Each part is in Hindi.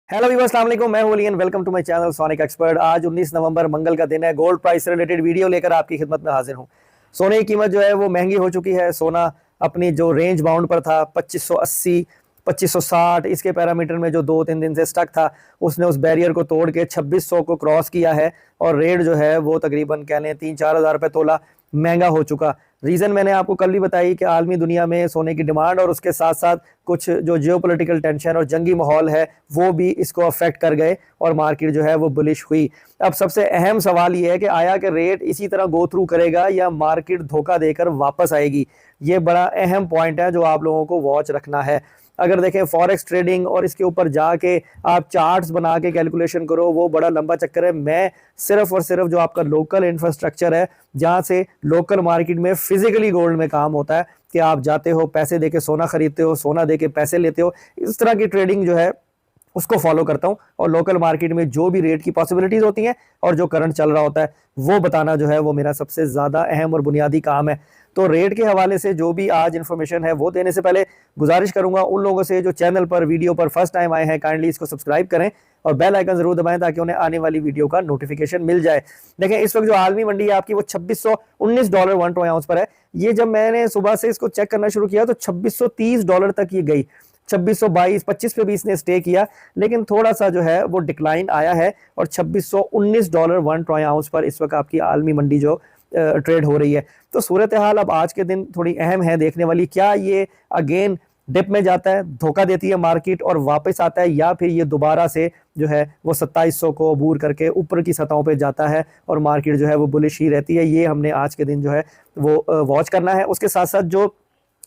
हेलो वीवर्स, अस्सलाम वालेकुम। मैं हूं Ali and welcome to my channel Sonic Expert. आज 19 नवंबर मंगल का दिन है। गोल्ड प्राइस से रिलेटेड वीडियो लेकर आपकी खिदमत में हाजिर हूं। सोने की कीमत जो है वो महंगी हो चुकी है। सोना अपनी जो रेंज बाउंड पर था 2580 2560 इसके पैरामीटर में जो 2-3 दिन से स्टक था, उसने उस बैरियर को तोड़ के 2600 को क्रॉस किया है और रेट जो है वो तकरीबन कह लें 3-4 हज़ार रुपये तोला महंगा हो चुका। रीज़न मैंने आपको कल भी बताई कि आलमी दुनिया में सोने की डिमांड और उसके साथ साथ कुछ जो जियोपॉलिटिकल टेंशन और जंगी माहौल है वो भी इसको अफेक्ट कर गए और मार्केट जो है वो बुलिश हुई। अब सबसे अहम सवाल ये है कि आया कि रेट इसी तरह गो थ्रू करेगा या मार्केट धोखा देकर वापस आएगी। ये बड़ा अहम पॉइंट है जो आप लोगों को वॉच रखना है। अगर देखें फॉरेक्स ट्रेडिंग और इसके ऊपर जाके आप चार्ट्स बना के कैलकुलेशन करो, वो बड़ा लंबा चक्कर है। मैं सिर्फ और सिर्फ जो आपका लोकल इंफ्रास्ट्रक्चर है, जहां से लोकल मार्केट में फिजिकली गोल्ड में काम होता है कि आप जाते हो, पैसे देके सोना खरीदते हो, सोना देके पैसे लेते हो, इस तरह की ट्रेडिंग जो है उसको फॉलो करता हूं। और लोकल मार्केट में जो भी रेट की पॉसिबिलिटीज होती हैं और जो करंट चल रहा होता है वो बताना जो है वो मेरा सबसे ज्यादा अहम और बुनियादी काम है। तो रेट के हवाले से जो भी आज इन्फॉर्मेशन है वो देने से पहले गुजारिश करूंगा उन लोगों से जो चैनल पर वीडियो पर फर्स्ट टाइम आए हैं, काइंडली इसको सब्सक्राइब करें और बेल आइकन जरूर दबाएं ताकि उन्हें आने वाली वीडियो का नोटिफिकेशन मिल जाए। देखें इस वक्त जो आलमी मंडी है आपकी वो $2619 1 ट्रोय आउंस पर है। ये जब मैंने सुबह से इसको चेक करना शुरू किया तो $2630 तक ये गई। 2622 25 पे भी इसने स्टे किया, लेकिन थोड़ा सा जो है वो डिक्लाइन आया है और $2619 1 ट्रोय आउंस पर इस वक्त आपकी आलमी मंडी जो ट्रेड हो रही है। तो सूरत हाल अब आज के दिन थोड़ी अहम है देखने वाली। क्या ये अगेन डिप में जाता है, धोखा देती है मार्केट और वापस आता है, या फिर ये दोबारा से जो है वो 2700 को अबूर करके ऊपर की सतहों पे जाता है और मार्केट जो है वो बुलिश ही रहती है। ये हमने आज के दिन जो है वो वॉच करना है। उसके साथ साथ जो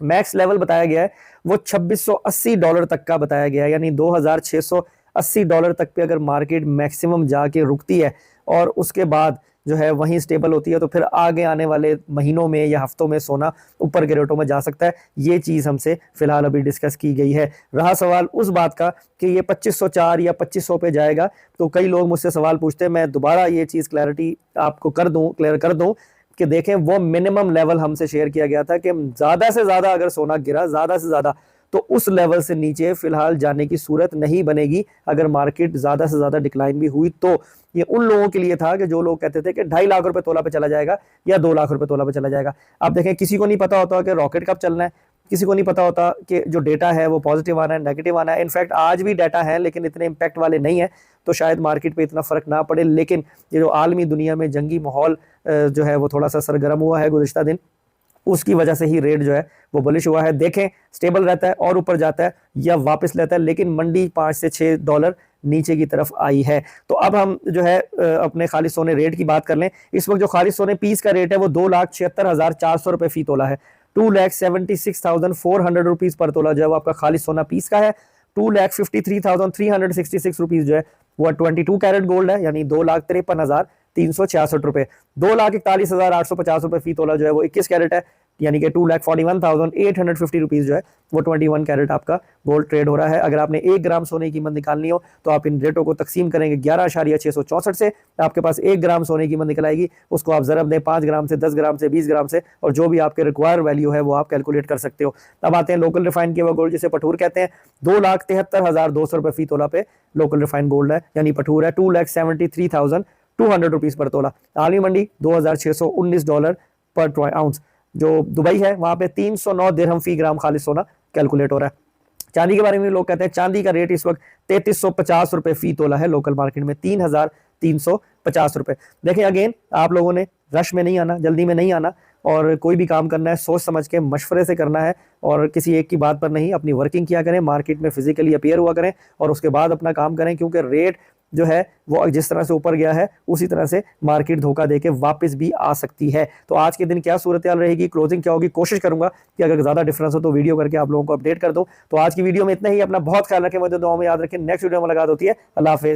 मैक्स लेवल बताया गया है वो $2680 तक का बताया गया है, यानी $2680 तक पे अगर मार्केट मैक्सिमम जाके रुकती है और उसके बाद जो है वहीं स्टेबल होती है तो फिर आगे आने वाले महीनों में या हफ्तों में सोना ऊपर के रेटों में जा सकता है। ये चीज़ हमसे फिलहाल अभी डिस्कस की गई है। रहा सवाल उस बात का कि ये 2504 या 2500 पे जाएगा, तो कई लोग मुझसे सवाल पूछते हैं। मैं दोबारा ये चीज़ क्लैरिटी आपको क्लियर कर दूं कि देखें वो मिनिमम लेवल हमसे शेयर किया गया था कि ज़्यादा से ज़्यादा अगर सोना गिरा, ज़्यादा से ज़्यादा, तो उस लेवल से नीचे फिलहाल जाने की सूरत नहीं बनेगी। अगर मार्केट ज़्यादा से ज़्यादा डिक्लाइन भी हुई तो ये उन लोगों के लिए था कि जो लोग कहते थे कि 2.5 लाख रुपए तोला पे चला जाएगा या 2 लाख रुपए तोला पे चला जाएगा। आप देखें किसी को नहीं पता होता कि रॉकेट कब चलना है, किसी को नहीं पता होता कि जो डेटा है वो पॉजिटिव आना है, नेगेटिव आना है। इनफैक्ट आज भी डाटा है लेकिन इतने इंपैक्ट वाले नहीं है, तो शायद मार्केट पे इतना फर्क ना पड़े। लेकिन ये जो आलमी दुनिया में जंगी माहौल जो है वो थोड़ा सा सरगर्म हुआ है गुज़िश्ता दिन, उसकी वजह से ही रेट जो है वो बुलिश हुआ है। देखें स्टेबल रहता है और ऊपर जाता है या वापस लेता है, लेकिन मंडी $5 से $6 नीचे की तरफ आई है। तो अब हम जो है अपने खालिद सोने रेट की बात कर लें। इस वक्त जो खालिद सोने पीस का रेट है वो 2,76,400 रुपये फी तोला है। 2,76,400 रुपीज़ पर तोला जो है वो आपका खालिद सोना पीस का है। 2,53,366 रुपीज़ जो है वो 22 कैरेट गोल्ड है, यानी 2,53,366 रुपए। 2,41,850 रुपए फी तोला जो है वो 21 कैरेट है, यानी कि 2,41,850 रुपीज़ जो है वो 21 कैरेट आपका गोल्ड ट्रेड हो रहा है। अगर आपने 1 ग्राम सोने की कीमत निकालनी हो तो आप इन रेटों को तकसीम करेंगे 11,664 से, आपके पास 1 ग्राम सोने की कीमत निकल आएगी। उसको आप ज़रब दें 5 ग्राम से, 10 ग्राम से, 20 ग्राम से, और जो भी आपके रिक्वायर वैल्यू है वो आप कैलकुलेट कर सकते हो। अब आते हैं लोकल रिफाइंड किया हुआ गोल्ड जिसे पठूर कहते हैं। 2,73,200 रुपये फी तोला पे लोकल रिफाइंड गोल्ड है, यानी पठूर है। 2,73,200 रुपीज़ पर तोला। आलमी मंडी $2,619 पर ट्रॉय आउंस। जो दुबई है वहां पे 309 दिरहम फी ग्राम खालिद सोना कैलकुलेट हो रहा है। चांदी के बारे में लोग कहते हैं चांदी का रेट इस वक्त 3,350 रुपए फी तोला है लोकल मार्केट में, 3,350 रुपए। देखिए अगेन आप लोगों ने रश में नहीं आना, जल्दी में नहीं आना, और कोई भी काम करना है सोच समझ के मशवरे से करना है और किसी एक की बात पर नहीं। अपनी वर्किंग किया करें, मार्केट में फिजिकली अपीयर हुआ करें और उसके बाद अपना काम करें, क्योंकि रेट जो है वो जिस तरह से ऊपर गया है उसी तरह से मार्केट धोखा देके वापस भी आ सकती है। तो आज के दिन क्या सूरत हाल रहेगी, क्लोजिंग क्या होगी, कोशिश करूंगा कि अगर ज्यादा डिफरेंस हो तो वीडियो करके आप लोगों को अपडेट कर दूं। तो आज की वीडियो में इतना ही। अपना बहुत ख्याल रखें, मुझे दुआओं में याद रखें। नेक्स्ट वीडियो में मुलाकात होती है। अल्लाह हाफिज़।